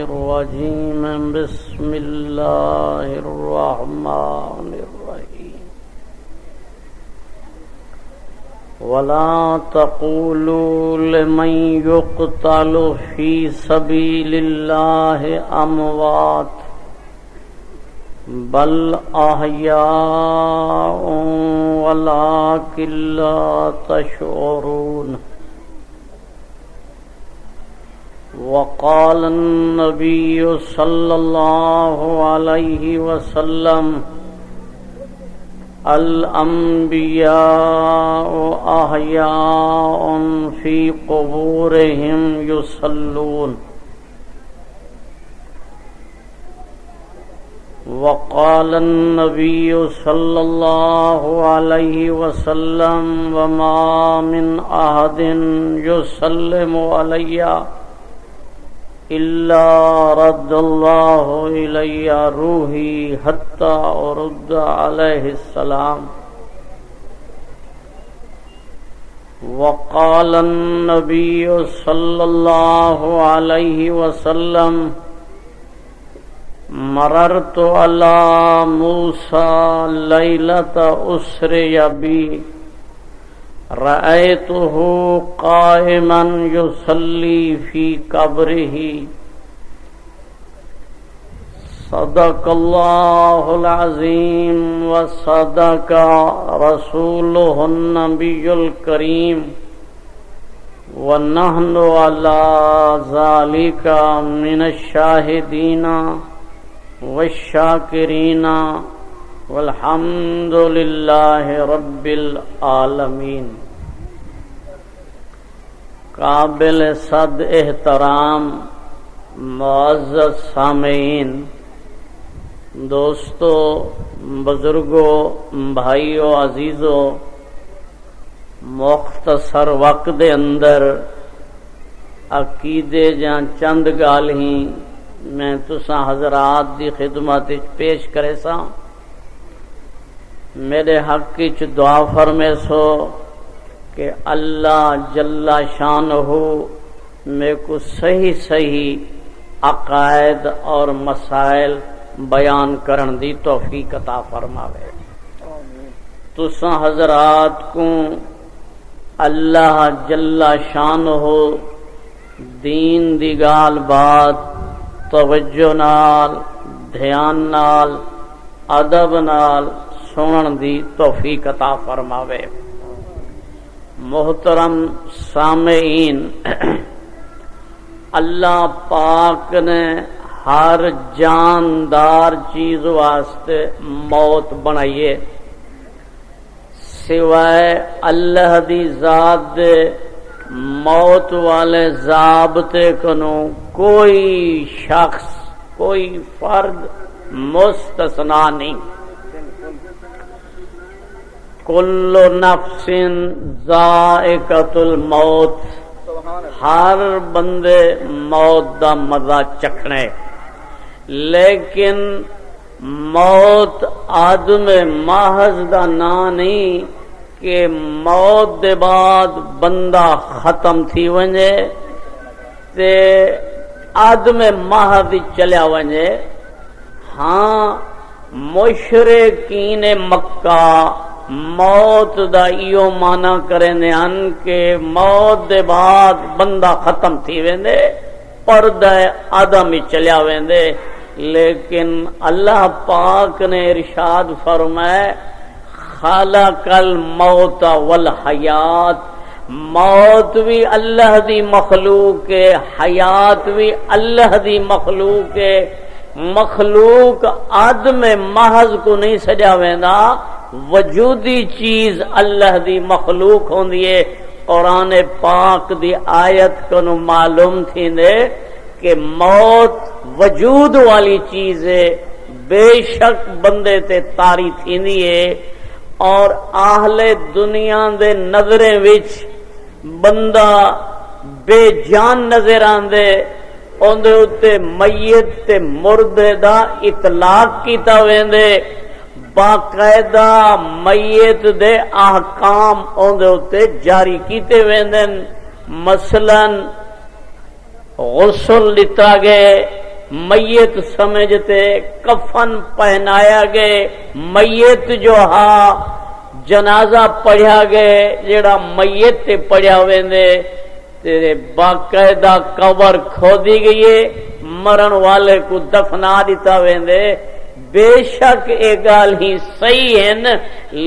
الرجيم بسم الله الرحمن الرحيم ولا تقولوا لمن يقتل في سبيل الله أموات بل أحياء ولكن لا تشعرون وقال النبي صلى الله عليه وسلم الأنبياء أحياء في قبورهم يصلون وقال النبي صلى الله عليه وسلم وما من أحد يسلم علي إلا رد الله إلي روحي حتى أرد عليه السلام وقال النبي صلى الله عليه وسلم مررت على موسى ليلة أسري بي رأيته قائما يصلي في قبره صدق الله العظيم وصدق رسوله النبي الكريم ونحن على ذلك من الشاهدين والشاكرين والحمد لله رب العالمين. قابل صد احترام معزز سامعین، دوستو، بزرگوں، بھائیو، عزیزو، مختصر وقت دے اندر عقیدے جاں چند گال ہی میں تساں حضرات دی خدمت پیش کرے سا. میرے حق کی دعا فرمے سو کہ اللہ جل شانہ میں کو صحیح صحیح عقائد اور مسائل بیان کرن دی توفیق عطا فرماوے. تساں حضرات کو اللہ جل شانہ دین دی گال بات توجہ نال، دھیان نال، ادب نال سنن دی توفیق عطا فرماوے. محترم سامعین، اللہ پاک نے ہر جاندار چیز واسطے موت بنائیے. سوائے اللہ دی ذات دے موت والے ضابطے کنو کوئی شخص، کوئی فرد مستثنا نہیں. کل نفس ذائقۃ الموت، ہر بندے موت دا مزہ چکھنے، لیکن موت آدم محض دا نام نہیں کہ موت دے بعد بندہ ختم تھی ونجے تے آدم محض چلیا ونجے. ہاں، مشرکین مکہ موت دا ایو مانا کرنے ان کہ موت دے بعد بندہ ختم تھی ویندے، پردہ آدم ہی چلیا ویندے. لیکن اللہ پاک نے ارشاد فرمائے خالق الموت والحیات، موت بھی اللہ دی مخلوق ہے، حیات بھی اللہ دی مخلوق ہے. مخلوق آدم محض کو نہیں سجا ویندا، وجودی چیز اللہ دی مخلوق ہوندی ہے. قرآن پاک دی آیت کنو معلوم تھیندے کہ موت وجود والی چیز ہے، بے شک بندے تے تاری تھیندی ہے. اور اہل دنیا دے نظریں وچ بندہ بے جان نظر آندے، اندے اتے میت تے مردے دا اطلاق کیتا ویندے. باقاعدہ میت دے احکام اندے اتے جاری کیتے ویندن. مثلا غسل لیتا گئے، میت سمجھتے، کفن پہنایا گئے، میت جو ہا جنازہ پڑھیا گئے، جڑا میت تے پڑھیا ویندے تیرے باقاعدہ قبر کھودی گئی، مرن والے کو دفنا دیتا ویندے۔ بے شک ایک گال ہی صحیح ہے،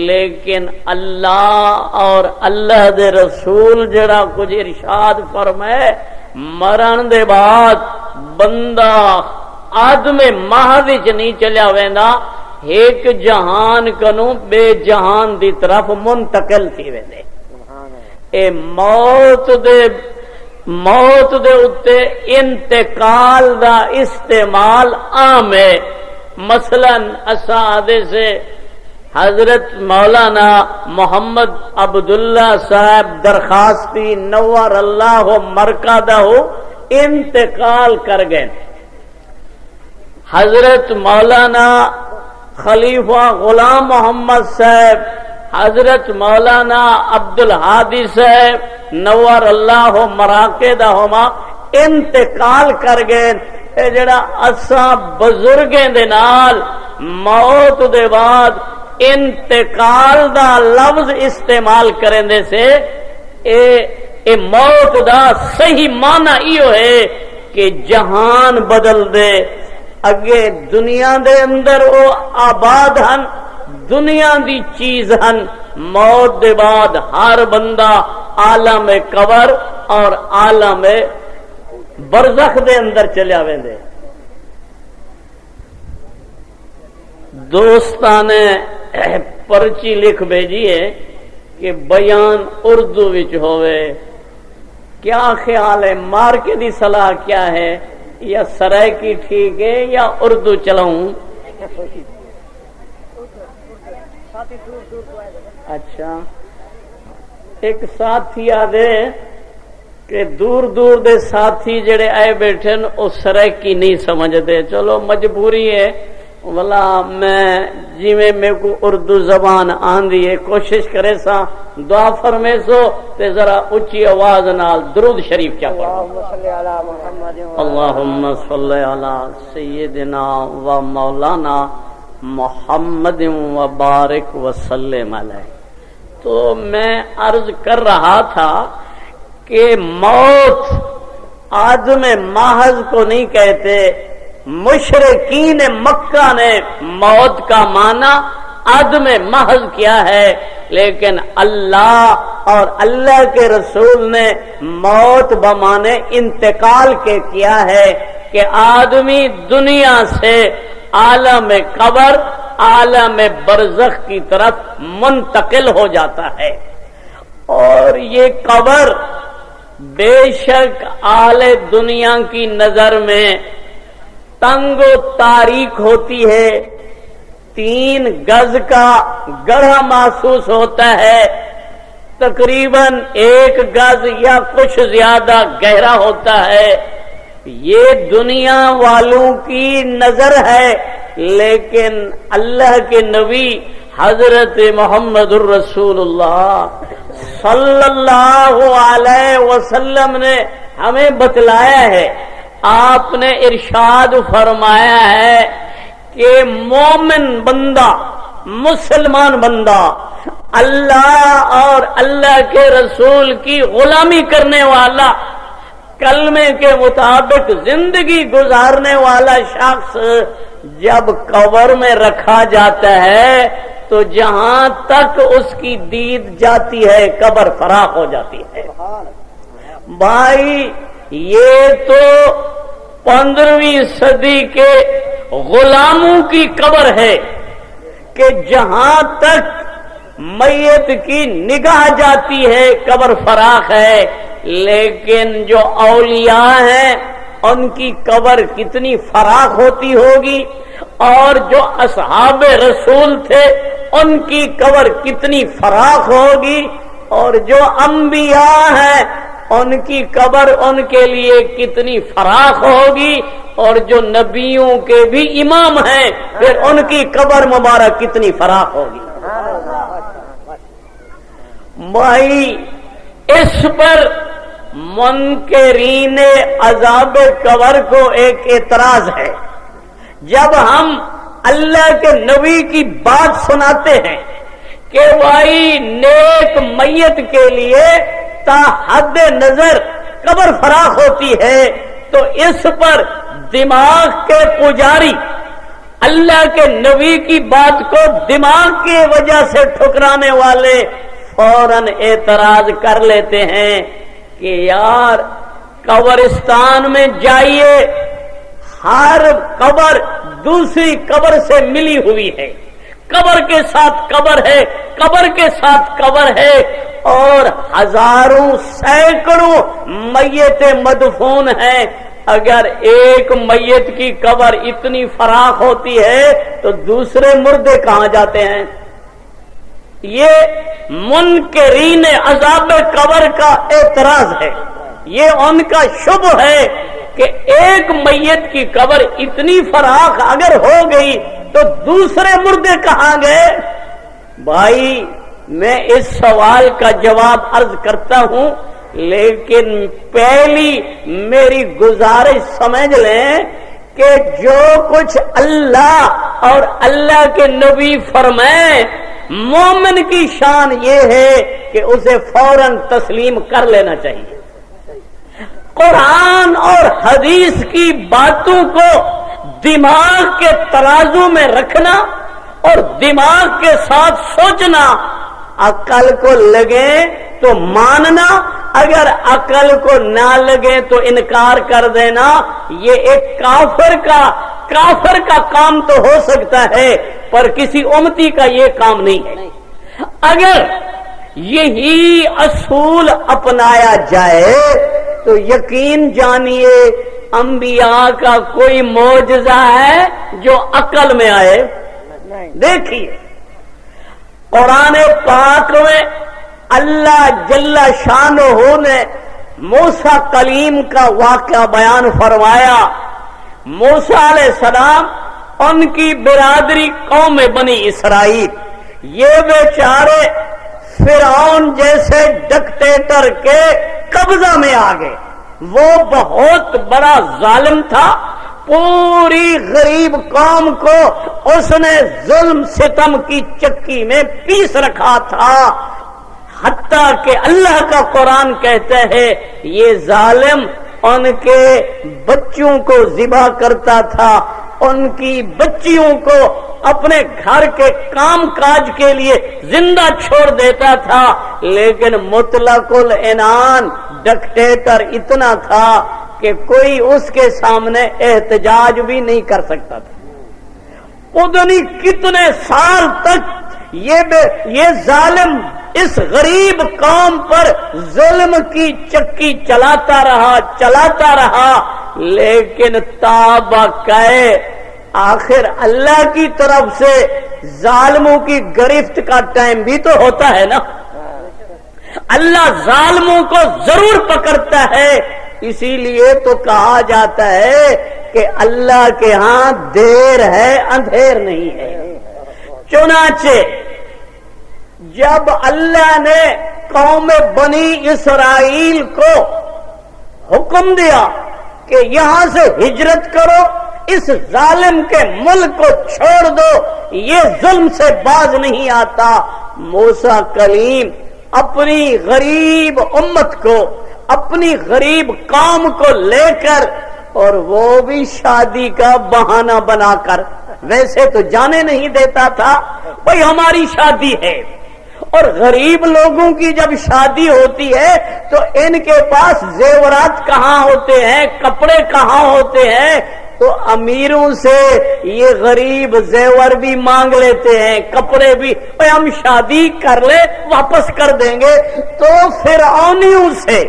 لیکن اللہ اور اللہ دے رسول جڑا کچھ ارشاد فرمائے، مرن دے بعد بندہ آدم محض وچ نہیں چلیا ویندا، ایک جہان کنوں بے جہان دی طرف منتقل تھی ویندے۔ اے موت دے اتے انتقال دا استعمال عام ہے۔ مثلا اسادے سے حضرت مولانا محمد عبداللہ صاحب درخواستی نور اللہ مرکزہ انتقال کر گئے۔ حضرت مولانا خلیفہ غلام محمد صاحب، حضرت مولانا عبدالہادی صاحب نور اللہ مراقدہما انتقال کر گئے۔ اے جڑا اساں بزرگیں دے نال موت دے بعد انتقال دا لفظ استعمال کرندے سے اے موت دا صحیح معنی ایو ہے کہ جہان بدل دے۔ اگے دنیا دے اندر او آباد ہن، دنیا دی چیز ہن، موت دے بعد ہر بندہ عالم قبر اور عالم برزخ دے اندر چلیا ویندے۔ دوستاں نے پرچی لکھ بھیجی ہے کہ بیان اردو وچ ہوئے، کیا خیال ہے؟ مارکے دی صلاح کیا ہے؟ یا سرائکی ٹھیک ہے یا اردو چلاؤں؟ اچھا، ایک ساتھی آدھے کہ دور دور دے ساتھی جڑے آئے بیٹھے او سرائکی نہیں سمجھتے، چلو مجبوری ہے، ولا میں جی میں کو اردو زبان آندھی ہے کوشش کرے سا دعا فرمے سو تے ذرا اچھی آواز نال درود شریف کیا پڑھو۔ اللہم صلی علی سیدنا و مولانا محمد و بارک وسلم علیہ۔ تو میں عرض کر رہا تھا کہ موت آدم محض کو نہیں کہتے، مشرکین مکہ نے موت کا معنی آدم محض کیا ہے، لیکن اللہ اور اللہ کے رسول نے موت بمانے انتقال کے کیا ہے کہ آدمی دنیا سے عالم قبر عالم برزخ کی طرف منتقل ہو جاتا ہے۔ اور یہ قبر بے شک اہل دنیا کی نظر میں تنگ و تاریک ہوتی ہے، 3 گز کا گڑھا محسوس ہوتا ہے، تقریباً 1 گز یا کچھ زیادہ گہرا ہوتا ہے۔ یہ دنیا والوں کی نظر ہے، لیکن اللہ کے نبی حضرت محمد الرسول اللہ صلی اللہ علیہ وسلم نے ہمیں بتلایا ہے، آپ نے ارشاد فرمایا ہے کہ مومن بندہ، مسلمان بندہ اللہ اور اللہ کے رسول کی غلامی کرنے والا، کلمے کے مطابق زندگی گزارنے والا شخص جب قبر میں رکھا جاتا ہے تو جہاں تک اس کی دید جاتی ہے قبر فراخ ہو جاتی ہے۔ بھائی یہ تو 15ویں صدی کے غلاموں کی قبر ہے کہ جہاں تک میت کی نگاہ جاتی ہے قبر فراخ ہے، لیکن جو اولیاء ہیں ان کی قبر کتنی فراخ ہوتی ہوگی، اور جو اصحاب رسول تھے ان کی قبر کتنی فراخ ہوگی، اور جو انبیاء ہیں ان کی قبر ان کے لیے کتنی فراخ ہوگی، اور جو نبیوں کے بھی امام ہیں پھر ان کی قبر مبارک کتنی فراخ ہوگی۔ بھائی اس پر منکرین عذاب قبر کو ایک اعتراض ہے. جب ہم اللہ کے نبی کی بات سناتے ہیں کہ بھائی نیک میت کے لیے تا حد نظر قبر فراخ ہوتی ہے، تو اس پر دماغ کے پجاری اللہ کے نبی کی بات کو دماغ کی وجہ سے ٹھکرانے والے فوراً اعتراض کر لیتے ہیں کہ یار قبرستان میں جائیے، ہر قبر دوسری قبر سے ملی ہوئی ہے، قبر کے ساتھ قبر ہے، قبر کے ساتھ قبر ہے، اور ہزاروں سینکڑوں میتیں مدفون ہیں. اگر ایک میت کی قبر اتنی فراخ ہوتی ہے تو دوسرے مردے کہاں جاتے ہیں؟ یہ منکرین عذاب قبر کا اعتراض ہے. یہ ان کا شبہ ہے کہ ایک میت کی قبر اتنی فراخ اگر ہو گئی تو دوسرے مردے کہاں گئے؟ بھائی میں اس سوال کا جواب عرض کرتا ہوں، لیکن پہلی میری گزارش سمجھ لیں کہ جو کچھ اللہ اور اللہ کے نبی فرمائیں، مومن کی شان یہ ہے کہ اسے فوراً تسلیم کر لینا چاہیے. قرآن اور حدیث کی باتوں کو دماغ کے ترازو میں رکھنا اور دماغ کے ساتھ سوچنا، عقل کو لگے تو ماننا، اگر عقل کو نہ لگے تو انکار کر دینا. یہ ایک کافر کا کام تو ہو سکتا ہے، پر کسی امتی کا یہ کام نہیں ہے. اگر یہی اصول اپنایا جائے تو یقین جانیے انبیاء کا کوئی معجزہ ہے جو عقل میں آئے. دیکھیے قرآن پاک میں اللہ جل شانہ نے موسیٰ کلیم کا واقعہ بیان فرمایا. موسیٰ علیہ السلام، ان کی برادری قوم بنی اسرائیل، یہ بیچارے فرعون جیسے ڈکٹیٹر کے قبضہ میں آ گئے. وہ بہت بڑا ظالم تھا، پوری غریب قوم کو اس نے ظلم ستم کی چکی میں پیس رکھا تھا. حتیٰ کہ اللہ کا قرآن کہتا ہے یہ ظالم ان کے بچوں کو ذبح کرتا تھا، ان کی بچیوں کو اپنے گھر کے کام کاج کے لیے زندہ چھوڑ دیتا تھا. لیکن مطلق العنان ڈکٹیٹر اتنا تھا کہ کوئی اس کے سامنے احتجاج بھی نہیں کر سکتا تھا. ادنی کتنے سال تک یہ ظالم اس غریب قوم پر ظلم کی چکی چلاتا رہا، لیکن تابقائے آخر اللہ کی طرف سے ظالموں کی گرفت کا ٹائم بھی تو ہوتا ہے نا. اللہ ظالموں کو ضرور پکڑتا ہے. اسی لیے تو کہا جاتا ہے کہ اللہ کے ہاں دیر ہے اندھیر نہیں ہے. چنانچہ جب اللہ نے قوم بنی اسرائیل کو حکم دیا کہ یہاں سے ہجرت کرو، اس ظالم کے ملک کو چھوڑ دو، یہ ظلم سے باز نہیں آتا، موسیٰ کلیم اپنی غریب امت کو، اپنی غریب قوم کو لے کر، اور وہ بھی شادی کا بہانہ بنا کر، ویسے تو جانے نہیں دیتا تھا، بھئی ہماری شادی ہے. اور غریب لوگوں کی جب شادی ہوتی ہے تو ان کے پاس زیورات کہاں ہوتے ہیں، کپڑے کہاں ہوتے ہیں، تو امیروں سے یہ غریب زیور بھی مانگ لیتے ہیں، کپڑے بھی، ہم شادی کر لیں واپس کر دیں گے. تو فرعونیوں سے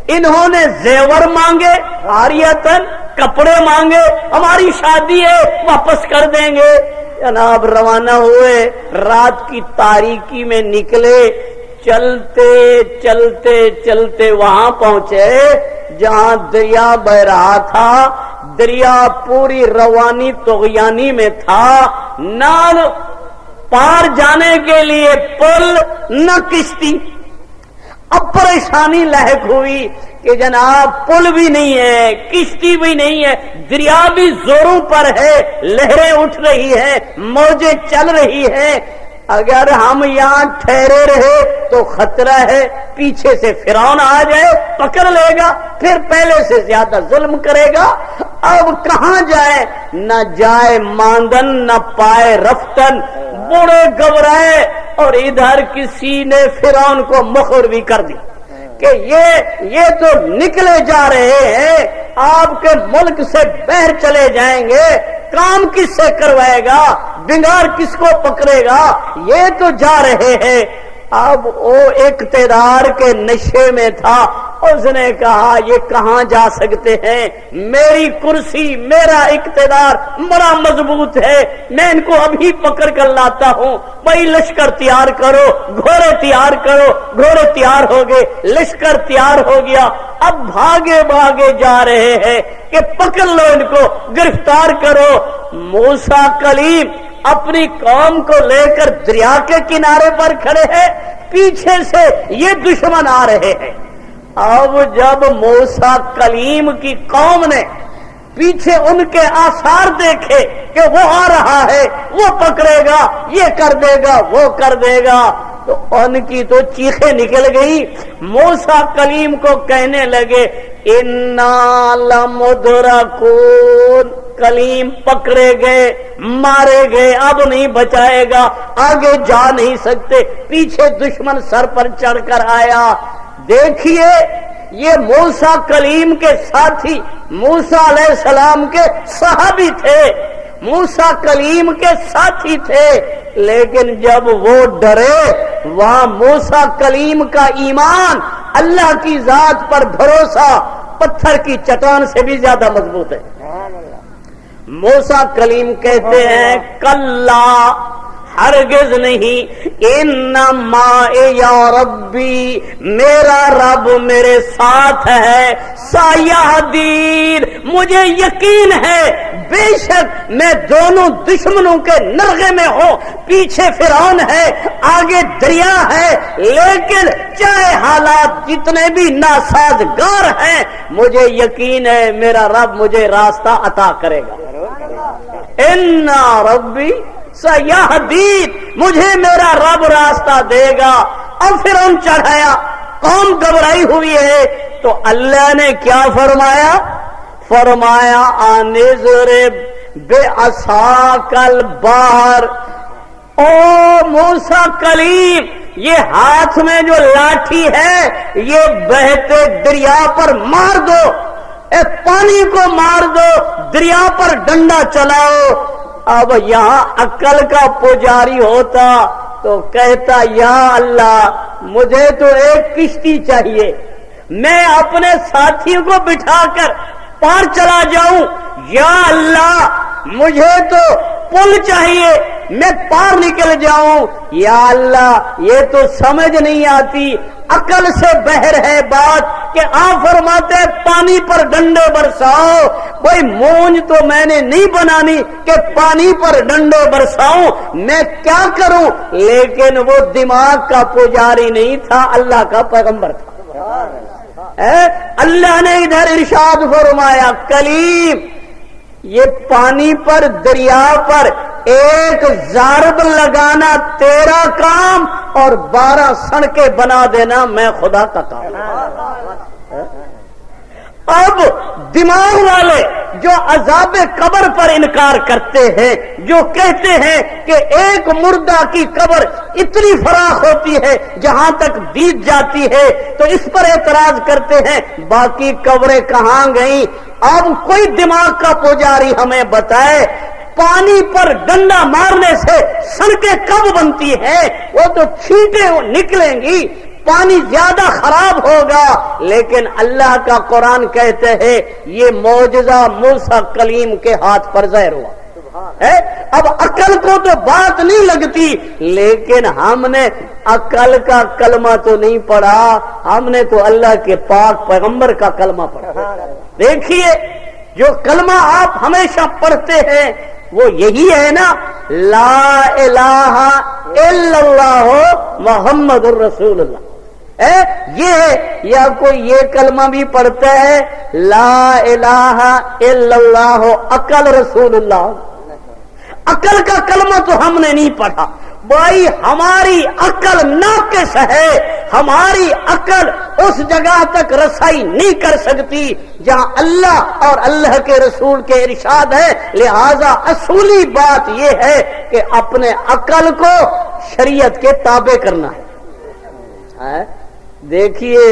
انہوں نے زیور مانگے، عاریتاً کپڑے مانگے، ہماری شادی ہے واپس کر دیں گے. جناب روانہ ہوئے، رات کی تاریکی میں نکلے، چلتے چلتے چلتے وہاں پہنچے جہاں دریا بہ رہا تھا. دریا پوری روانی طغیانی میں تھا، نہ پار جانے کے لیے پل نہ کشتی. اب پریشانی لاحق ہوئی کہ جناب پل بھی نہیں ہے، کشتی بھی نہیں ہے، دریا بھی زوروں پر ہے، لہریں اٹھ رہی ہیں، موجیں چل رہی ہیں، اگر ہم یہاں ٹھہرے رہے تو خطرہ ہے پیچھے سے فرعون آ جائے پکڑ لے گا، پھر پہلے سے زیادہ ظلم کرے گا۔ اب کہاں جائے؟ نہ جائے ماندن نہ پائے رفتن، بوڑھے گھبرائے، اور ادھر کسی نے فرعون کو مخر بھی کر دی کہ یہ تو نکلے جا رہے ہیں، آپ کے ملک سے باہر چلے جائیں گے، کام کس سے کروائے گا، بنگار کس کو پکڑے گا، یہ تو جا رہے ہیں۔ اب وہ اقتدار کے نشے میں تھا، اس نے کہا یہ کہاں جا سکتے ہیں، میری کرسی میرا اقتدار بڑا مضبوط ہے، میں ان کو ابھی پکڑ کر لاتا ہوں، بھائی لشکر تیار کرو، گھوڑے تیار کرو، گھوڑے تیار ہو گئے، لشکر تیار ہو گیا، اب بھاگے بھاگے جا رہے ہیں کہ پکڑ لو ان کو، گرفتار کرو۔ موسیٰ کلیم اپنی قوم کو لے کر دریا کے کنارے پر کھڑے ہیں، پیچھے سے یہ دشمن آ رہے ہیں۔ اب جب موسیٰ کلیم کی قوم نے پیچھے ان کے آثار دیکھے کہ وہ آ رہا ہے، وہ پکڑے گا، یہ کر دے گا، وہ کر دے گا، تو ان کی تو چیخیں نکل گئی۔ موسیٰ کلیم کو کہنے لگے اِنَّا لَمُدْرَكُونَ، کلیم پکڑے گئے، مارے گئے، اب نہیں بچائے گا، آگے جا نہیں سکتے، پیچھے دشمن سر پر چڑھ کر آیا۔ دیکھیے یہ موسیٰ کلیم کے ساتھی موسیٰ علیہ السلام کے صحابی تھے، موسیٰ کلیم کے ساتھی تھے، لیکن جب وہ ڈرے، وہاں موسیٰ کلیم کا ایمان، اللہ کی ذات پر بھروسہ پتھر کی چٹان سے بھی زیادہ مضبوط ہے۔ موسیٰ کلیم کہتے ہیں کلا، ہرگز نہیں، انما یا ربی، میرا رب میرے ساتھ ہے، سایہدین، مجھے یقین ہے بے شک میں دونوں دشمنوں کے نرغے میں ہوں، پیچھے فرعون ہے، آگے دریا ہے، لیکن چاہے حالات جتنے بھی ناسازگار ہیں، مجھے یقین ہے میرا رب مجھے راستہ عطا کرے گا۔ اِنَّا رَبِّي سَيَهْدِينِ، مجھے میرا رب راستہ دے گا۔ اب فرعون چڑھایا، قوم گھبرائی ہوئی ہے، تو اللہ نے کیا فرمایا؟ فرمایا اَنِضْرِبْ بِعَصَاكَ الْبَحْرَ، او موسیٰ کلیم، یہ ہاتھ میں جو لاٹھی ہے یہ بہتے دریا پر مار دو، اے پانی کو مار دو، دریا پر ڈنڈا چلاؤ۔ اب یہاں عقل کا پجاری ہوتا تو کہتا یا اللہ مجھے تو ایک کشتی چاہیے، میں اپنے ساتھیوں کو بٹھا کر پار چلا جاؤں، یا اللہ مجھے تو پل چاہیے، میں پار نکل جاؤں، یا اللہ یہ تو سمجھ نہیں آتی، عقل سے بہر ہے بات کہ آپ فرماتے پانی پر ڈنڈے برساؤ، کوئی مونج تو میں نے نہیں بنانی کہ پانی پر ڈنڈے برساؤں، میں کیا کروں؟ لیکن وہ دماغ کا پجاری نہیں تھا، اللہ کا پیغمبر تھا۔ اللہ نے ادھر ارشاد فرمایا کلیم، یہ پانی پر دریا پر ایک ضرب لگانا تیرا کام اور 12 سڑکیں بنا دینا میں خدا کا کام۔ اب دماغ والے جو عذاب قبر پر انکار کرتے ہیں، جو کہتے ہیں کہ ایک مردہ کی قبر اتنی فراخ ہوتی ہے جہاں تک بیت جاتی ہے، تو اس پر اعتراض کرتے ہیں باقی قبریں کہاں گئیں؟ اب کوئی دماغ کا پجاری ہمیں بتائے پانی پر ڈنڈا مارنے سے سڑکیں کب بنتی ہیں؟ وہ تو چھینٹیں نکلیں گی، پانی زیادہ خراب ہوگا، لیکن اللہ کا قرآن کہتے ہیں یہ معجزہ موسیٰ کلیم کے ہاتھ پر ظاہر ہوا ہے۔ اب عقل کو تو بات نہیں لگتی، لیکن ہم نے عقل کا کلمہ تو نہیں پڑھا، ہم نے تو اللہ کے پاک پیغمبر کا کلمہ پڑھا۔ دیکھیے جو کلمہ آپ ہمیشہ پڑھتے ہیں وہ یہی ہے نا، لا الہ الا اللہ محمد الرسول اللہ۔ یہ ہے، یا کوئی یہ کلمہ بھی پڑھتا ہے لا الہ الا اللہ عقل رسول اللہ، عقل کا کلمہ تو ہم نے نہیں پڑھا بھائی، ہماری عقل ناقص ہے، ہماری عقل اس جگہ تک رسائی نہیں کر سکتی جہاں اللہ اور اللہ کے رسول کے ارشاد ہے، لہذا اصولی بات یہ ہے کہ اپنے عقل کو شریعت کے تابع کرنا ہے۔ دیکھیے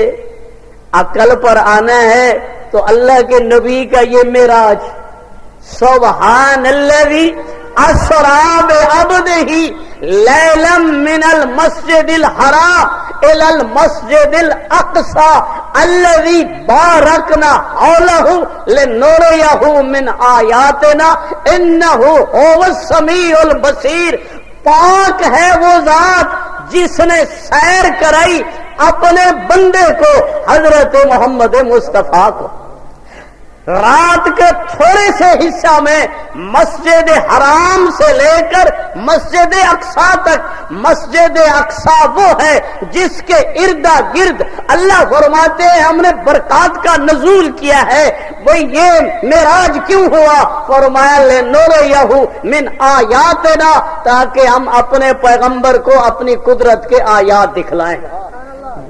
عقل پر آنا ہے تو اللہ کے نبی کا یہ معراج، سبحان الذی اسری بعبدہ لیلا من المسجد الحرام الى المسجد الاقصى الذي باركنا حوله لنريه من آیاتنا انه هو السمیع البصیر۔ پاک ہے وہ ذات جس نے سیر کرائی اپنے بندے کو حضرت محمد مصطفیٰ کو، رات کے تھوڑے سے حصہ میں مسجد حرام سے لے کر مسجد اقصیٰ تک، مسجد اقصیٰ وہ ہے جس کے اردا گرد اللہ فرماتے ہیں ہم نے برکات کا نزول کیا ہے۔ وہ یہ معراج کیوں ہوا؟ فرمایا لنریہ من آیاتنا، تاکہ ہم اپنے پیغمبر کو اپنی قدرت کے آیات دکھلائیں۔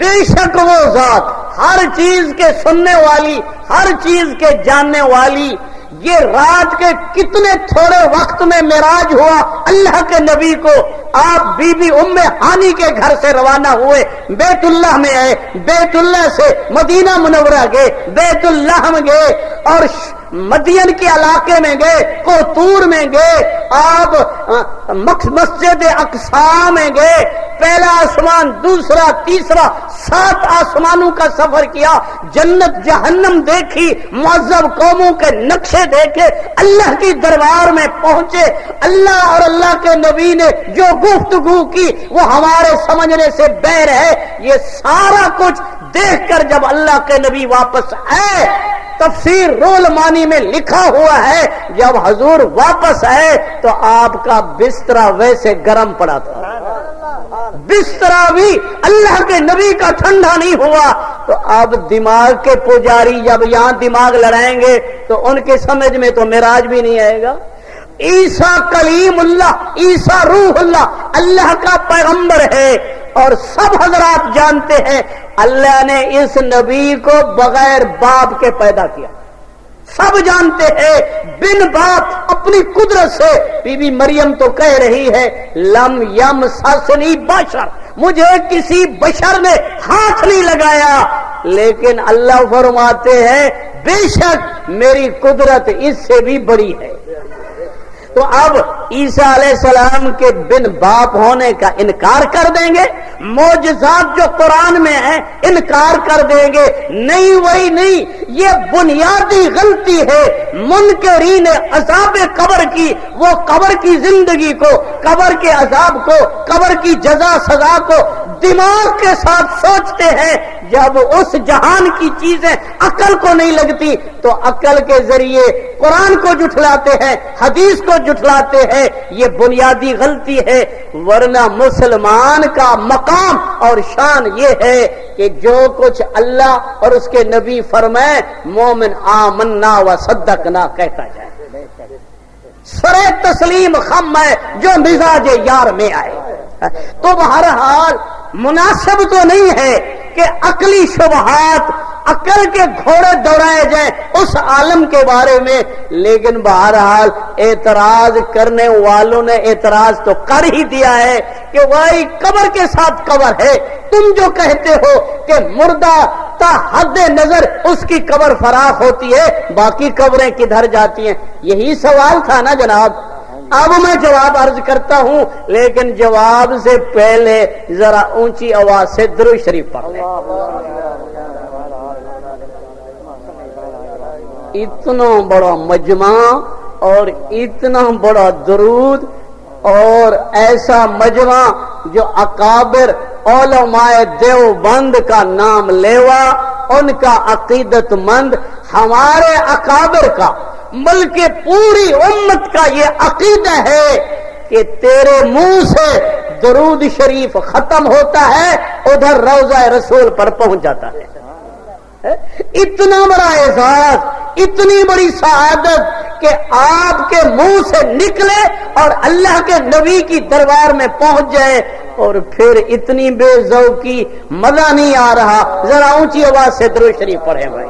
بے شک وہ ذات ہر چیز کے سننے والی، ہر چیز کے جاننے والی، یہ رات کے کتنے تھوڑے وقت میں معراج ہوا اللہ کے نبی کو، آپ بی بی ام ہانی کے گھر سے روانہ ہوئے، بیت اللہ میں آئے، بیت اللہ سے مدینہ منورہ گئے، بیت اللہ میں گئے اور مدین کے علاقے میں گئے، کوتور میں گئے، آپ مسجد اقصیٰ میں گئے، پہلا آسمان، دوسرا، تیسرا، 7 آسمانوں کا سفر کیا، جنت جہنم دیکھی، معذب قوموں کے نقشے دیکھے، اللہ کی دربار میں پہنچے، اللہ اور اللہ کے نبی نے جو گفتگو کی وہ ہمارے سمجھنے سے بیر ہے۔ یہ سارا کچھ دیکھ کر جب اللہ کے نبی واپس آئے، تفسیر رول مانی میں لکھا ہوا ہے جب حضور واپس آئے تو آپ کا بستر ویسے گرم پڑا تھا، بستر بھی اللہ کے نبی کا ٹھنڈا نہیں ہوا۔ تو اب دماغ کے پجاری جب یہاں دماغ لڑائیں گے تو ان کے سمجھ میں تو معراج بھی نہیں آئے گا۔ عیسیٰ کلیم اللہ، عیسیٰ روح اللہ، اللہ کا پیغمبر ہے، اور سب حضرات جانتے ہیں اللہ نے اس نبی کو بغیر باپ کے پیدا کیا، سب جانتے ہیں بن باپ اپنی قدرت سے۔ بی بی مریم تو کہہ رہی ہے لم یمسسنی بشر، مجھے کسی بشر نے ہاتھ نہیں لگایا، لیکن اللہ فرماتے ہیں بے شک میری قدرت اس سے بھی بڑی ہے۔ تو اب عیسیٰ علیہ السلام کے بن باپ ہونے کا انکار کر دیں گے، معجزات جو قرآن میں ہیں انکار کر دیں گے، نہیں وہی نہیں، یہ بنیادی غلطی ہے منکرین عذاب قبر کی۔ وہ قبر کی زندگی کو، قبر کے عذاب کو، قبر کی جزا سزا کو دماغ کے ساتھ سوچتے ہیں، جب اس جہان کی چیزیں عقل کو نہیں لگتی تو عقل کے ذریعے قرآن کو جھٹلاتے ہیں، حدیث کو جھٹلاتے ہیں، یہ بنیادی غلطی ہے۔ ورنہ مسلمان کا مقام اور شان یہ ہے کہ جو کچھ اللہ اور اس کے نبی فرمائے مومن آمنا و صدقنا کہتا جائے، سرے تسلیم خم ہے جو مزاج یار میں آئے۔ تو بہرحال مناسب تو نہیں ہے کہ عقلی شبہات، عقل کے گھوڑے دوڑائے جائیں اس عالم کے بارے میں، لیکن بہرحال اعتراض کرنے والوں نے اعتراض تو کر ہی دیا ہے کہ وہی قبر کے ساتھ قبر ہے۔ تم جو کہتے ہو کہ مردہ تا حد نظر اس کی قبر فراخ ہوتی ہے، باقی قبریں کدھر جاتی ہیں؟ یہی سوال تھا نا جناب۔ اب میں جواب عرض کرتا ہوں، لیکن جواب سے پہلے ذرا اونچی آواز سے درود شریف پڑھ لیں۔ اتنا بڑا مجمع اور اتنا بڑا درود اور ایسا مجمع جو اکابر علماء دیوبند کا نام لیوا، ان کا عقیدت مند، ہمارے اکابر کا بلکہ پوری امت کا یہ عقیدہ ہے کہ تیرے منہ سے درود شریف ختم ہوتا ہے، ادھر روضہ رسول پر پہنچ جاتا ہے۔ اتنا بڑا اعزاز، اتنی بڑی سعادت کہ آپ کے منہ سے نکلے اور اللہ کے نبی کی دربار میں پہنچ جائے، اور پھر اتنی بے ذوقی، مزہ نہیں آ رہا۔ ذرا اونچی آواز سے درود شریف پڑھیں بھائی۔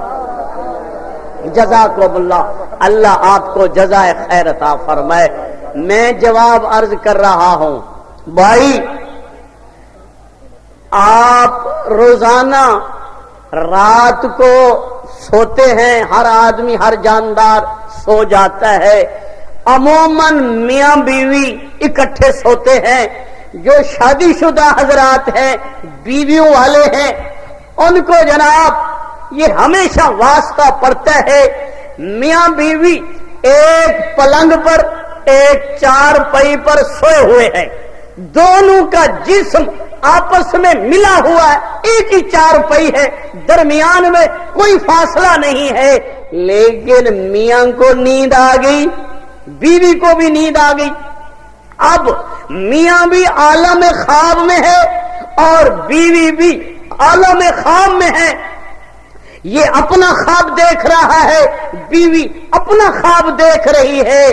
جزاکم اللہ، اللہ آپ کو جزائے خیر عطا فرمائے۔ میں جواب عرض کر رہا ہوں بھائی، آپ روزانہ رات کو سوتے ہیں، ہر آدمی، ہر جاندار سو جاتا ہے۔ عموماً میاں بیوی اکٹھے سوتے ہیں۔ جو شادی شدہ حضرات ہیں، بیویوں والے ہیں، ان کو جناب یہ ہمیشہ واسطہ پڑتا ہے، میاں بیوی ایک پلنگ پر، ایک چارپائی پر سوئے ہوئے ہیں، دونوں کا جسم آپس میں ملا ہوا ہے، ایک ہی چارپائی ہے، درمیان میں کوئی فاصلہ نہیں ہے، لیکن میاں کو نیند آ گئی، بیوی کو بھی نیند آ گئی۔ اب میاں بھی عالم خواب میں ہے اور بیوی بھی عالم خواب میں ہے۔ یہ اپنا خواب دیکھ رہا ہے، بیوی اپنا خواب دیکھ رہی ہے۔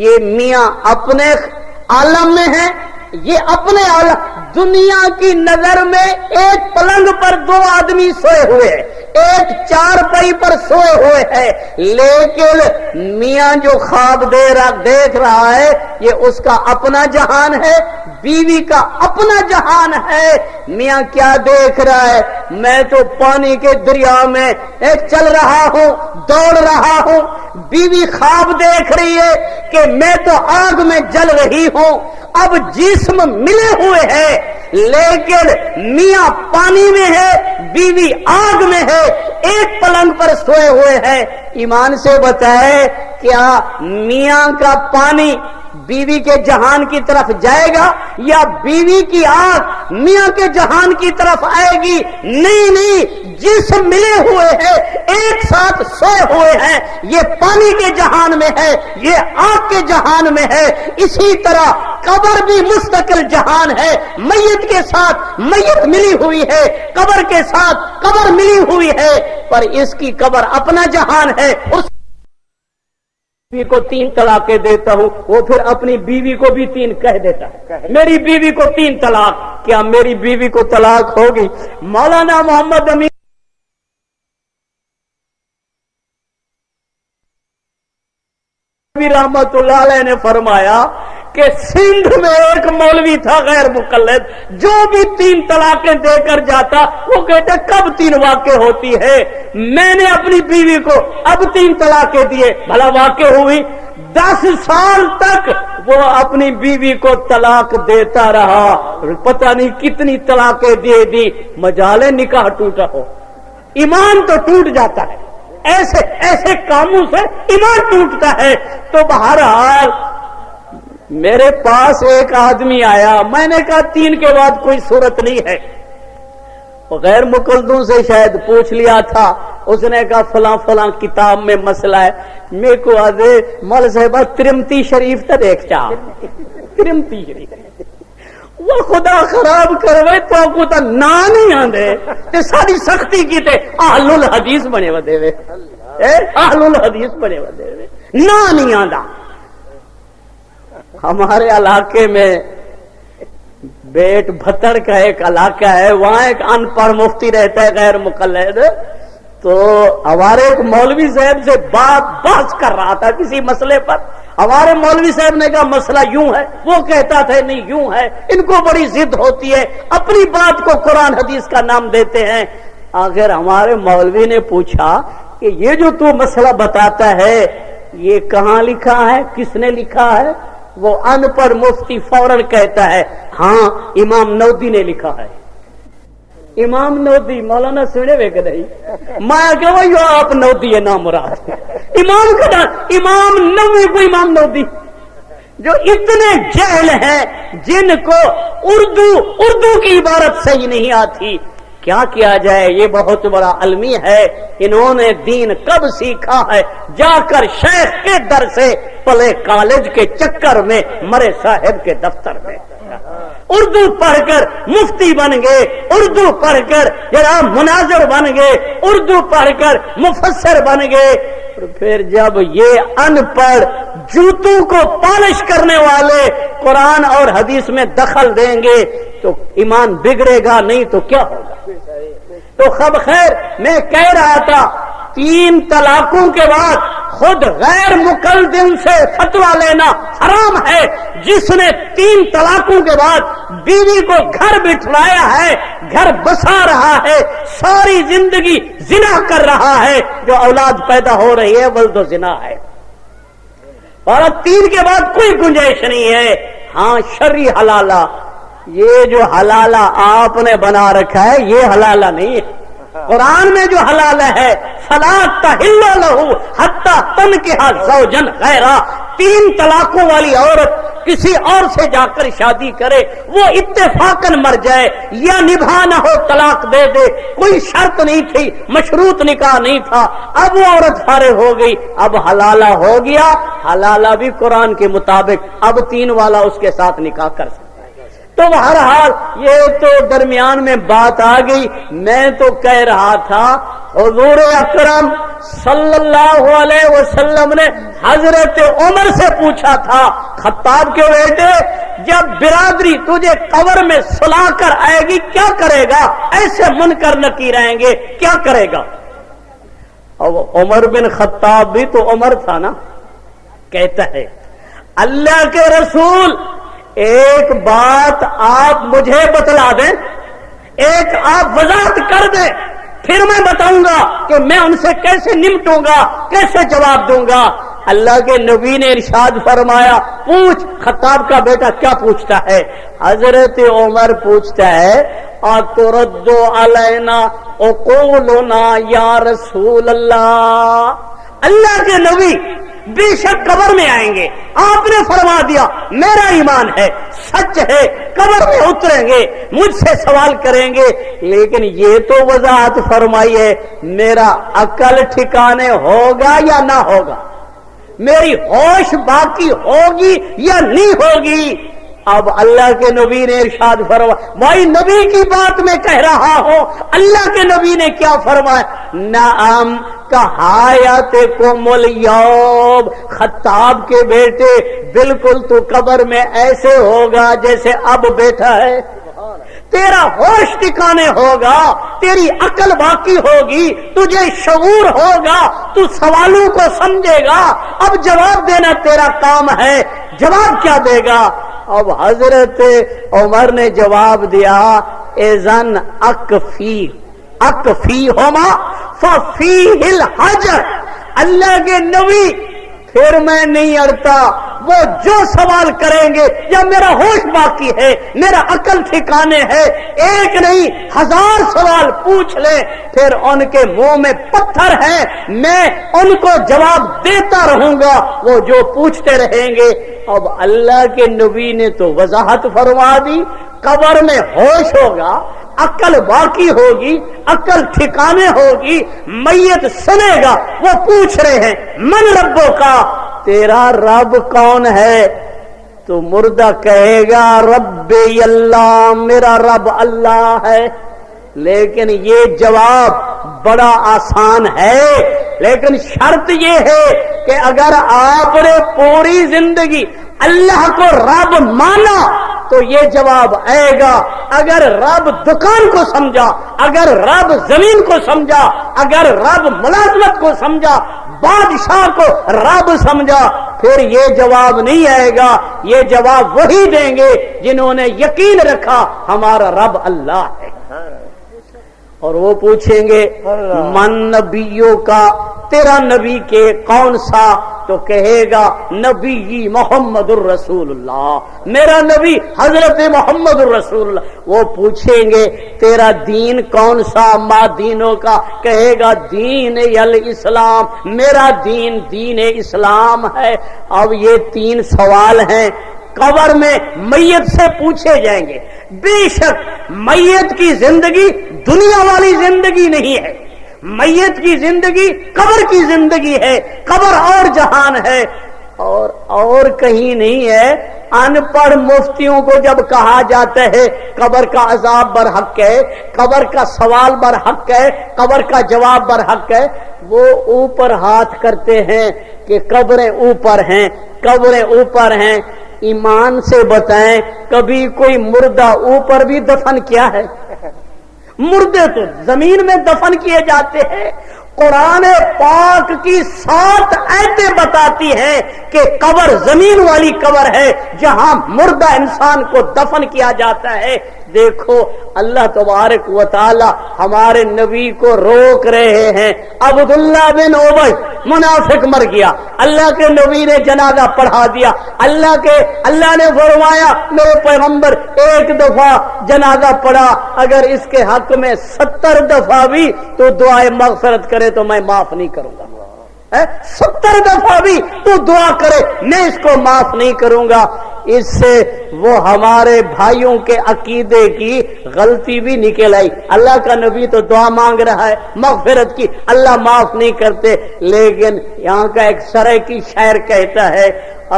یہ میاں اپنے عالم میں ہے، یہ اپنے عالم۔ دنیا کی نظر میں ایک پلنگ پر دو آدمی سوئے ہوئے ہیں، ایک چارپائی پر سوئے ہوئے ہیں، لیکن میاں جو خواب دیکھ رہا ہے یہ اس کا اپنا جہان ہے، بیوی کا اپنا جہان ہے۔ میاں کیا دیکھ رہا ہے؟ میں تو پانی کے دریا میں چل رہا ہوں، دوڑ رہا ہوں۔ بیوی خواب دیکھ رہی ہے کہ میں تو آگ میں جل رہی ہوں۔ اب جسم ملے ہوئے ہیں، لیکن میاں پانی میں ہے، بیوی آگ میں ہے، ایک پلنگ پر سوئے ہوئے ہیں۔ ایمان سے بتائے، کیا میاں کا پانی بیوی کے جہان کی طرف جائے گا یا بیوی کی آگ میاں کے جہان کی طرف آئے گی؟ نہیں نہیں، جسم ملے ہوئے ہیں، ایک ساتھ سوئے ہوئے ہیں، یہ پانی کے جہان میں ہے، یہ آگ کے جہان میں ہے۔ اسی طرح قبر بھی مستقل جہان ہے، میت کے ساتھ میت ملی ہوئی ہے، قبر کے ساتھ قبر ملی ہوئی ہے، پر اس کی قبر اپنا جہان ہے۔ اس بیوی کو 3 طلاقیں دیتا ہوں، وہ پھر اپنی بیوی کو بھی 3 کہہ دیتا ہے، میری بیوی کو 3 طلاق۔ کیا میری بیوی کو طلاق ہوگی؟ مولانا محمد امین رحمت اللہ علیہ نے فرمایا کہ سندھ میں ایک مولوی تھا غیر مقلد، جو بھی 3 طلاقیں دے کر جاتا وہ کہتے کب 3 واقع ہوتی ہے؟ میں نے اپنی بیوی کو اب 3 طلاقیں دیے، بھلا واقع ہوئی؟ 10 سال تک وہ اپنی بیوی کو طلاق دیتا رہا، پتہ نہیں کتنی طلاقیں دے دی، مجالے نکاح ٹوٹا ہو۔ ایمان تو ٹوٹ جاتا ہے، ایسے ایسے کاموں سے ایمان ٹوٹتا ہے۔ تو بہرحال میرے پاس ایک آدمی آیا، میں نے کہا 3 کے بعد کوئی صورت نہیں ہے، غیر مقلدوں سے شاید پوچھ لیا تھا، اس نے کہا فلاں فلاں کتاب میں مسئلہ ہے۔ میرے کو آدھے مول صاحبہ ترمتی شریف تا دیکھ چاہ، ترمتی شریف وہ خدا خراب کروے تو کو تا نا نہیں آندے تے ساری سختی کی تے اہل الحدیث بنے ودے وے، اہل الحدیث بنے ودے وے، نا نہیں آندا۔ ہمارے علاقے میں بیٹ بھتر کا ایک علاقہ ہے، وہاں ایک ان پڑھ مفتی رہتا ہے غیر مقلد، تو ہمارے ایک مولوی صاحب سے بحث کر رہا تھا کسی مسئلے پر۔ ہمارے مولوی صاحب نے کہا مسئلہ یوں ہے، وہ کہتا تھا نہیں یوں ہے، ان کو بڑی ضد ہوتی ہے، اپنی بات کو قرآن حدیث کا نام دیتے ہیں۔ آخر ہمارے مولوی نے پوچھا کہ یہ جو تو مسئلہ بتاتا ہے یہ کہاں لکھا ہے، کس نے لکھا ہے؟ وہ ان پڑھ مفتی فوراً کہتا ہے ہاں امام نودی نے لکھا ہے۔ امام نودی مولانا سنے وے کہ نہیں؟ میں کہ وہ آپ نودی ہے نام مراد، امام کا نام امام نووی کو امام نودی، جو اتنے جہل ہیں جن کو اردو کی عبارت صحیح نہیں آتی۔ کیا کیا جائے، یہ بہت بڑا علمی ہے، انہوں نے دین کب سیکھا ہے؟ جا کر شیخ کے در سے، پلے کالج کے چکر میں، مرے صاحب کے دفتر میں۔ اردو پڑھ کر مفتی بن گئے، اردو پڑھ کر جناب مناظر بن گئے، اردو پڑھ کر مفسر بن گئے، اور پھر جب یہ ان پڑھ جوتوں کو پالش کرنے والے قرآن اور حدیث میں دخل دیں گے تو ایمان بگڑے گا، نہیں تو کیا ہوگا؟ تو خب خیر میں کہہ رہا تھا 3 طلاقوں کے بعد خود غیر مقلدن سے فتویٰ لینا حرام ہے۔ جس نے 3 طلاقوں کے بعد بیوی کو گھر بٹھلایا ہے، گھر بسا رہا ہے، ساری زندگی زنا کر رہا ہے، جو اولاد پیدا ہو رہی ہے بل تو زنا ہے، اور 3 کے بعد کوئی گنجائش نہیں ہے۔ ہاں شرعی حلالہ، یہ جو حلالہ آپ نے بنا رکھا ہے یہ حلالہ نہیں ہے۔ قرآن میں جو حلال ہے فلا تحل لہ حتی تنکح زوجا غیرہ، 3 طلاقوں والی عورت کسی اور سے جا کر شادی کرے، وہ اتفاقاً مر جائے یا نبھانا ہو طلاق دے دے، کوئی شرط نہیں تھی، مشروط نکاح نہیں تھا، اب وہ عورت فارغ ہو گئی، اب حلالہ ہو گیا، حلالہ بھی قرآن کے مطابق، اب 3 والا اس کے ساتھ نکاح کر سکتا۔ تو بہرحال یہ تو درمیان میں بات آ گئی۔ میں تو کہہ رہا تھا حضور اکرم صلی اللہ علیہ وسلم نے حضرت عمر سے پوچھا تھا، خطاب کے بیٹے جب برادری تجھے قبر میں سلا کر آئے گی کیا کرے گا؟ ایسے منکر نکیر آئیں گے کیا کرے گا؟ اب عمر بن خطاب بھی تو عمر تھا نا، کہتا ہے اللہ کے رسول ایک بات آپ مجھے بتلا دیں، ایک آپ وضاحت کر دیں، پھر میں بتاؤں گا کہ میں ان سے کیسے نمٹوں گا، کیسے جواب دوں گا۔ اللہ کے نبی نے ارشاد فرمایا پوچھ۔ خطاب کا بیٹا کیا پوچھتا ہے؟ حضرت عمر پوچھتا ہے اترد علینا عقولنا یا رسول اللہ، اللہ کے نبی بے شک قبر میں آئیں گے، آپ نے فرما دیا میرا ایمان ہے، سچ ہے، قبر میں اتریں گے، مجھ سے سوال کریں گے، لیکن یہ تو وضاحت فرمائی ہے میرا عقل ٹھکانے ہوگا یا نہ ہوگا، میری ہوش باقی ہوگی یا نہیں ہوگی۔ اب اللہ کے نبی نے ارشاد فرمایا، بھائی نبی کی بات میں کہہ رہا ہوں، اللہ کے نبی نے کیا فرمایا؟ نعم کحایتکم الیوم، خطاب کے بیٹے بالکل تو قبر میں ایسے ہوگا جیسے اب بیٹھا ہے، تیرا ہوش ٹھکانے ہوگا، تیری عقل باقی ہوگی، تجھے شعور ہوگا، تو سوالوں کو سمجھے گا، اب جواب دینا تیرا کام ہے، جواب کیا دے گا؟ اب حضرت عمر نے جواب دیا اذن اکفیہما ففیہ الحجر، اللہ کے نبی پھر میں نہیں اڑتا، وہ جو سوال کریں گے یا میرا ہوش باقی ہے، میرا عقل ٹھکانے ہے، ایک نہیں 1000 سوال پوچھ لے، پھر ان کے منہ میں پتھر ہے، میں ان کو جواب دیتا رہوں گا، وہ جو پوچھتے رہیں گے۔ اب اللہ کے نبی نے تو وضاحت فرما دی، قبر میں ہوش ہوگا، عقل باقی ہوگی، عقل ٹھکانے ہوگی، میت سنے گا، وہ پوچھ رہے ہیں من ربوں کا، تیرا رب کون ہے؟ تو مردہ کہے گا رب اللہ، میرا رب اللہ ہے۔ لیکن یہ جواب بڑا آسان ہے، لیکن شرط یہ ہے کہ اگر آپ نے پوری زندگی اللہ کو رب مانا تو یہ جواب آئے گا۔ اگر رب دکان کو سمجھا، اگر رب زمین کو سمجھا، اگر رب ملازمت کو سمجھا، بادشاہ کو رب سمجھا، پھر یہ جواب نہیں آئے گا، یہ جواب وہی دیں گے جنہوں نے یقین رکھا ہمارا رب اللہ ہے۔ اور وہ پوچھیں گے من نبیوں کا، تیرا نبی کے کون سا؟ تو کہے گا نبی محمد الرسول اللہ، میرا نبی حضرت محمد الرسول اللہ۔ وہ پوچھیں گے تیرا دین کون سا؟ ما دینوں کا، کہے گا دین الاسلام، میرا دین دین اسلام ہے۔ اب یہ 3 سوال ہیں، قبر میں میت سے پوچھے جائیں گے۔ بے شک میت کی زندگی دنیا والی زندگی نہیں ہے، میت کی زندگی قبر کی زندگی ہے، قبر اور جہان ہے۔ اور کہیں نہیں ہے. انپڑھ مفتیوں کو جب کہا جاتا ہے قبر کا عذاب برحق ہے, قبر کا سوال برحق ہے, قبر کا جواب برحق ہے, وہ اوپر ہاتھ کرتے ہیں کہ قبریں اوپر ہیں, قبریں اوپر ہیں. ایمان سے بتائیں کبھی کوئی مردہ اوپر بھی دفن کیا ہے؟ مردے تو زمین میں دفن کیے جاتے ہیں. قرآن پاک کی 7 آیتیں بتاتی ہیں کہ قبر زمین والی قبر ہے جہاں مردہ انسان کو دفن کیا جاتا ہے. دیکھو اللہ تبارک و تعالی ہمارے نبی کو روک رہے ہیں. عبداللہ بن ابی منافق مر گیا, اللہ کے نبی نے جنازہ پڑھا دیا. اللہ نے فرمایا میرے پیغمبر ایک دفعہ جنازہ پڑھا, اگر اس کے حق میں 70 دفعہ بھی تو دعائے مغفرت کرے تو میں معاف نہیں کروں گا. 70 دفعہ بھی تو دعا کرے میں اس کو معاف نہیں کروں گا. اس سے وہ ہمارے بھائیوں کے عقیدے کی غلطی بھی نکل آئی. اللہ کا نبی تو دعا مانگ رہا ہے مغفرت کی, اللہ معاف نہیں کرتے. لیکن یہاں کا ایک سرائکی شاعر کہتا ہے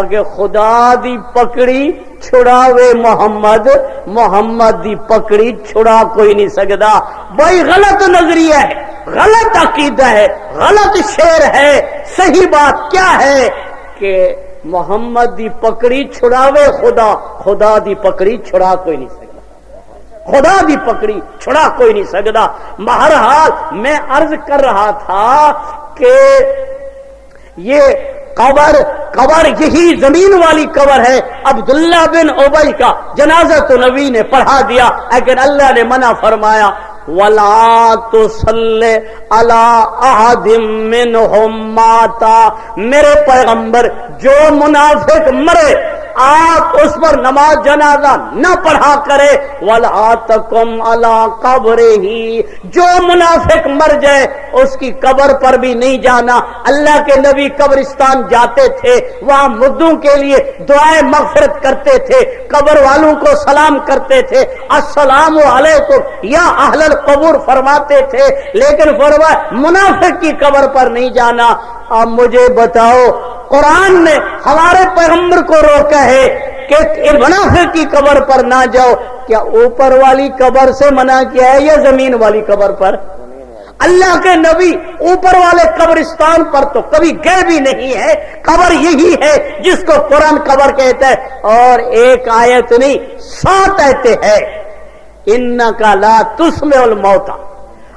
کہ خدا دی پکڑی چھڑاوے محمد, محمد دی پکڑی چھڑا کوئی نہیں سکتا. بھائی غلط نظریہ ہے, غلط عقیدہ ہے, غلط شعر ہے. صحیح بات کیا ہے کہ محمد دی پکڑی چھڑاوے خدا, خدا دی پکڑی چھڑا کوئی نہیں سکتا, خدا دی پکڑی چھڑا کوئی نہیں سکتا. بہرحال میں عرض کر رہا تھا کہ یہ قبر یہی زمین والی قبر ہے. عبداللہ بن ابی کا جنازہ تو نبی نے پڑھا دیا, لیکن اللہ نے منع فرمایا وَلَا تُصَلِّ عَلَىٰ أَحَدٍ مِّنْهُمْ مَاتَ. میرے پیغمبر جو منافق مرے آپ اس پر نماز جنازہ نہ پڑھا کرے. وَلَا تَقُمْ عَلَىٰ قَبْرِهِ. جو منافق مر جائے اس کی قبر پر بھی نہیں جانا. اللہ کے نبی قبرستان جاتے تھے, وہاں مردوں کے لیے دعائیں مغفرت کرتے تھے, قبر والوں کو سلام کرتے تھے, السلام علیکم یا اہل القبور فرماتے تھے. لیکن فرمایا منافق کی قبر پر نہیں جانا. اب مجھے بتاؤ قرآن نے ہمارے پیغمبر کو روکا ہے کہ منافق کی قبر پر نہ جاؤ, کیا اوپر والی قبر سے منع کیا ہے یا زمین والی قبر پر؟ اللہ کے نبی اوپر والے قبرستان پر تو کبھی گئے بھی نہیں ہے. قبر یہی ہے جس کو قرآن قبر کہتا ہے. اور ایک آیت نہیں 7 آیتیں ہیں. انکا لا تسمع الموتى,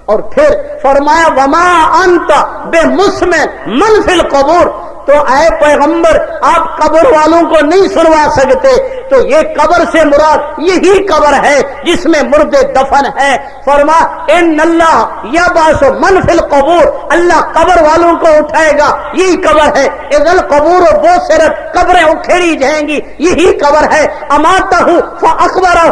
اور پھر فرمایا وما انت بمسمع من فی القبور. تو اے پیغمبر آپ قبر والوں کو نہیں سنوا سکتے. تو یہ قبر سے مراد یہی قبر ہے جس میں مردے دفن ہے. فرما ان اللہ یبعث من فی القبور, اللہ قبر والوں کو اٹھائے گا, یہی قبر ہے. اذا القبور بوسرت, قبریں اکھیڑی جائیں گی, یہی قبر ہے. اماتہ فاقبرہ,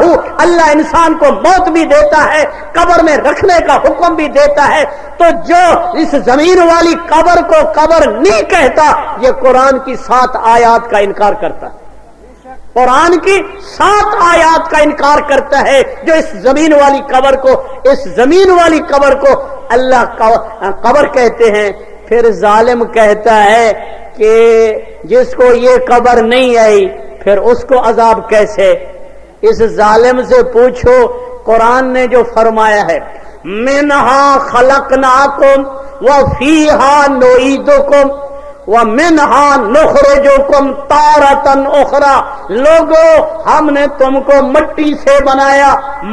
اللہ انسان کو موت بھی دیتا ہے, قبر میں رکھنے کا حکم بھی دیتا ہے. تو جو اس زمین والی قبر کو قبر نہیں کہتا یہ قرآن کی 7 آیات کا انکار کرتا ہے. قرآن کی 7 آیات کا انکار کرتا ہے جو اس زمین والی قبر کو, اس زمین والی قبر کو اللہ قبر کہتے ہیں. پھر ظالم کہتا ہے کہ جس کو یہ قبر نہیں آئی پھر اس کو عذاب کیسے؟ اس ظالم سے پوچھو قرآن نے جو فرمایا ہے منہا خلقناکم وفیہا نعیدکم ومنہا نخرجکم تارۃ اخری. لوگوں ہم نے تم کو مٹی سے بنایا,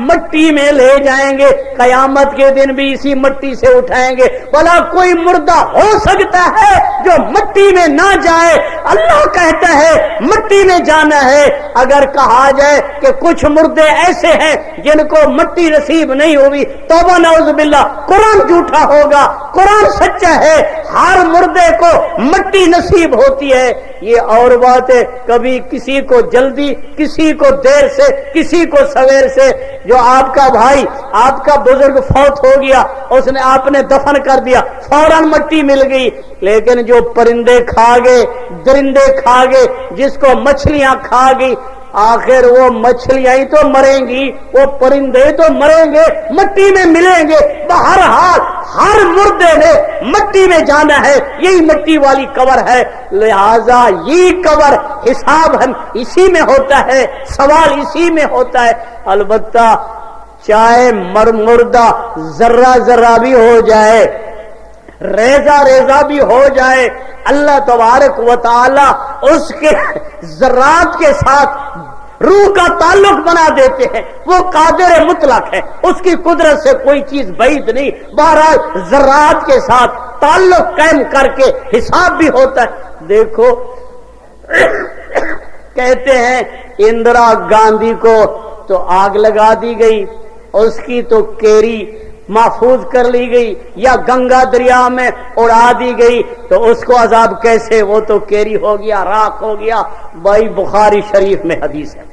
مٹی میں لے جائیں گے, قیامت کے دن بھی اسی مٹی سے اٹھائیں گے. بھلا کوئی مردہ ہو سکتا ہے جو مٹی میں نہ جائے؟ اللہ کہتا ہے مٹی میں جانا ہے. اگر کہا جائے کہ کچھ مردے ایسے ہیں جن کو مٹی نصیب نہیں ہوئی, توبہ نعوذ باللہ, قرآن جھوٹا ہوگا, قرآن سچا ہے. ہر مردے کو مٹی نصیب ہوتی ہے. یہ اور بات ہے, کبھی کسی کو جلدی, کسی کو دیر سے, کسی کو سویر سے. جو آپ کا بھائی, آپ کا بزرگ فوت ہو گیا, اس نے آپ نے دفن کر دیا, فوراً مٹی مل گئی. لیکن جو پرندے کھا گئے, درندے کھا گئے, جس کو مچھلیاں کھا گئی, آخر وہ مچھلیاں ہی تو مریں گی, وہ پرندے تو مریں گے, مٹی میں ملیں گے. بہرحال ہر مردے نے مٹی میں جانا ہے، یہی مٹی والی قبر ہے، لہذا یہ قبر حساب ہم اسی میں ہوتا ہے، سوال اسی میں ہوتا ہے۔ البتہ چاہے مردہ ذرہ ذرہ بھی ہو جائے، ریزہ ریزہ بھی ہو جائے، اللہ تبارک و تعالی اس کے ذرات کے ساتھ روح کا تعلق بنا دیتے ہیں، وہ قادر مطلق ہے، اس کی قدرت سے کوئی چیز بعید نہیں، بہرحال ذرات کے ساتھ تعلق قائم کر کے حساب بھی ہوتا ہے۔ دیکھو کہتے ہیں اندرا گاندھی کو تو آگ لگا دی گئی، اس کی تو کیری محفوظ کر لی گئی، یا گنگا دریا میں اڑا دی گئی، تو اس کو عذاب کیسے؟ وہ تو کیری ہو گیا، راکھ ہو گیا۔ بھائی بخاری شریف میں حدیث ہے،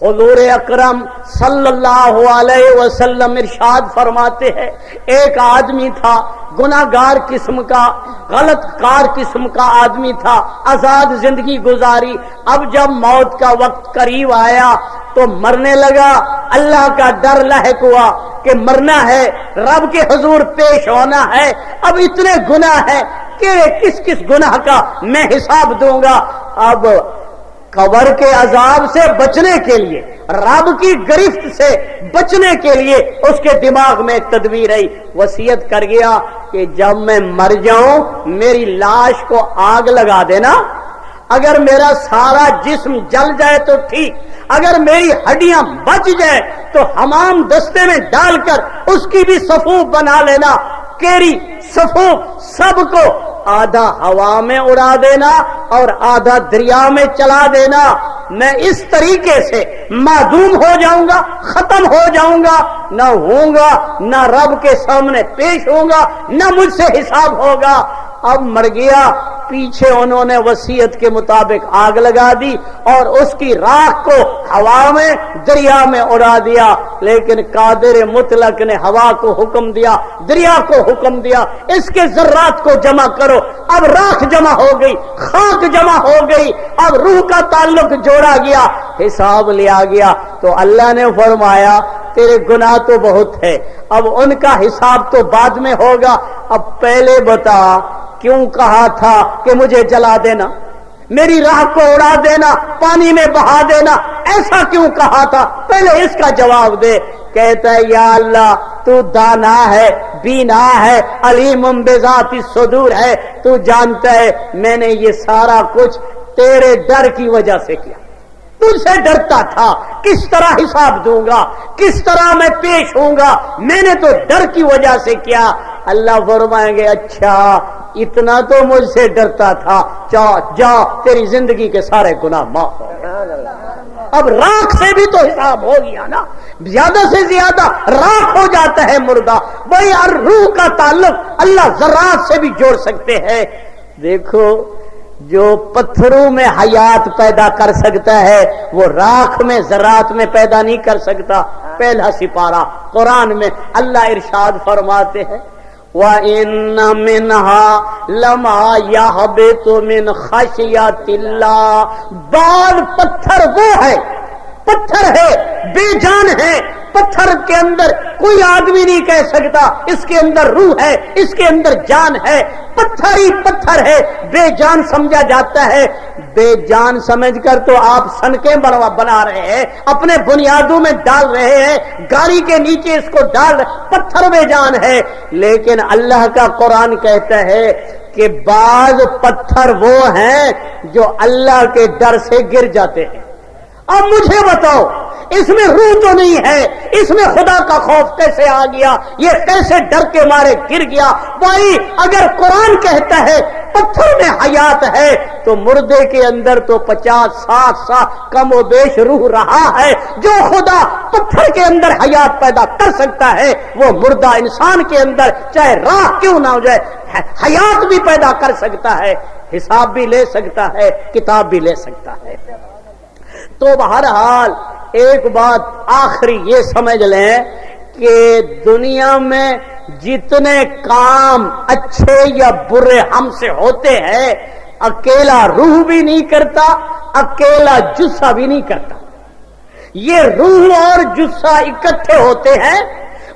حضور اکرم صلی اللہ علیہ وسلم ارشاد فرماتے ہیں، ایک آدمی تھا گناہگار قسم کا، غلط کار قسم کا آدمی تھا، آزاد زندگی گزاری، اب جب موت کا وقت قریب آیا تو مرنے لگا، اللہ کا ڈر لاحق ہوا کہ مرنا ہے، رب کے حضور پیش ہونا ہے، اب اتنے گناہ ہے کہ کس کس گناہ کا میں حساب دوں گا۔ اب قبر کے عذاب سے بچنے کے لیے، رب کی گرفت سے بچنے کے لیے اس کے دماغ میں ایک تدبیر آئی، وصیت کر گیا کہ جب میں مر جاؤں میری لاش کو آگ لگا دینا، اگر میرا سارا جسم جل جائے تو ٹھیک، اگر میری ہڈیاں بچ جائے تو حمام دستے میں ڈال کر اس کی بھی صفوف بنا لینا، کیری صفوف سب کو آدھا ہوا میں اڑا دینا اور آدھا دریا میں چلا دینا، میں اس طریقے سے معدوم ہو جاؤں گا، ختم ہو جاؤں گا، نہ ہوں گا، نہ رب کے سامنے پیش ہوں گا، نہ مجھ سے حساب ہوگا۔ اب مر گیا، پیچھے انہوں نے وصیت کے مطابق آگ لگا دی اور اس کی راکھ کو ہوا میں دریا میں اڑا دیا، لیکن قادر مطلق نے ہوا کو حکم دیا، دریا کو حکم دیا، اس کے ذرات کو جمع کرو۔ اب راکھ جمع ہو گئی، خاک جمع ہو گئی، اب روح کا تعلق جوڑا گیا، حساب لیا گیا۔ تو اللہ نے فرمایا تیرے گناہ تو بہت ہے، اب ان کا حساب تو بعد میں ہوگا، اب پہلے بتا کیوں کہا تھا کہ مجھے جلا دینا، میری راہ کو اڑا دینا، پانی میں بہا دینا، ایسا کیوں کہا تھا؟ پہلے اس کا جواب دے۔ کہتا ہے یا اللہ تو دانا ہے، بینا ہے، علیم بذات الصدور ہے، تو جانتا ہے میں نے یہ سارا کچھ تیرے ڈر کی وجہ سے کیا، تجھ سے ڈرتا تھا، کس طرح حساب دوں گا، کس طرح میں پیش ہوں گا، میں نے تو ڈر کی وجہ سے کیا۔ اللہ فرمائیں گے اچھا اتنا تو مجھ سے ڈرتا تھا، جا تیری زندگی کے سارے گناہ معاف ہو گئے۔ اب راکھ سے بھی تو حساب ہو گیا نا، زیادہ سے زیادہ راکھ ہو جاتا ہے مردہ۔ بھائی روح کا تعلق اللہ ذرات سے بھی جوڑ سکتے ہیں۔ دیکھو جو پتھروں میں حیات پیدا کر سکتا ہے وہ راکھ میں ذرات میں پیدا نہیں کر سکتا۔ پہلا سپارہ قرآن میں اللہ ارشاد فرماتے ہیں وَإِنَّ مِنْهَا لَمَا يَهْبِطُ مِنْ خَشْيَةِ اللَّهِ، بعض پتھر وہ ہے، پتھر ہے بے جان ہے، پتھر کے اندر کوئی آدمی نہیں کہہ سکتا اس کے اندر روح ہے، اس کے اندر جان ہے، پتھر ہی پتھر ہے، بے جان سمجھا جاتا ہے۔ بے جان سمجھ کر تو آپ سنکیں بنا رہے ہیں، اپنے بنیادوں میں ڈال رہے ہیں، گاڑی کے نیچے اس کو ڈال رہے، پتھر بے جان ہے۔ لیکن اللہ کا قرآن کہتا ہے کہ بعض پتھر وہ ہیں جو اللہ کے ڈر سے گر جاتے ہیں۔ اب مجھے بتاؤ اس میں روح تو نہیں ہے، اس میں خدا کا خوف کیسے آ گیا، یہ کیسے ڈر کے مارے گر گیا؟ بھائی اگر قرآن کہتا ہے پتھر میں حیات ہے تو مردے کے اندر تو 50-60 سال کم و بیش روح رہا ہے۔ جو خدا پتھر کے اندر حیات پیدا کر سکتا ہے وہ مردہ انسان کے اندر چاہے راہ کیوں نہ ہو جائے حیات بھی پیدا کر سکتا ہے، حساب بھی لے سکتا ہے، کتاب بھی لے سکتا ہے۔ تو بہرحال ایک بات آخری یہ سمجھ لیں کہ دنیا میں جتنے کام اچھے یا برے ہم سے ہوتے ہیں اکیلا روح بھی نہیں کرتا، اکیلا جثہ بھی نہیں کرتا۔ یہ روح اور جثہ اکٹھے ہوتے ہیں،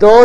2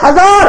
1000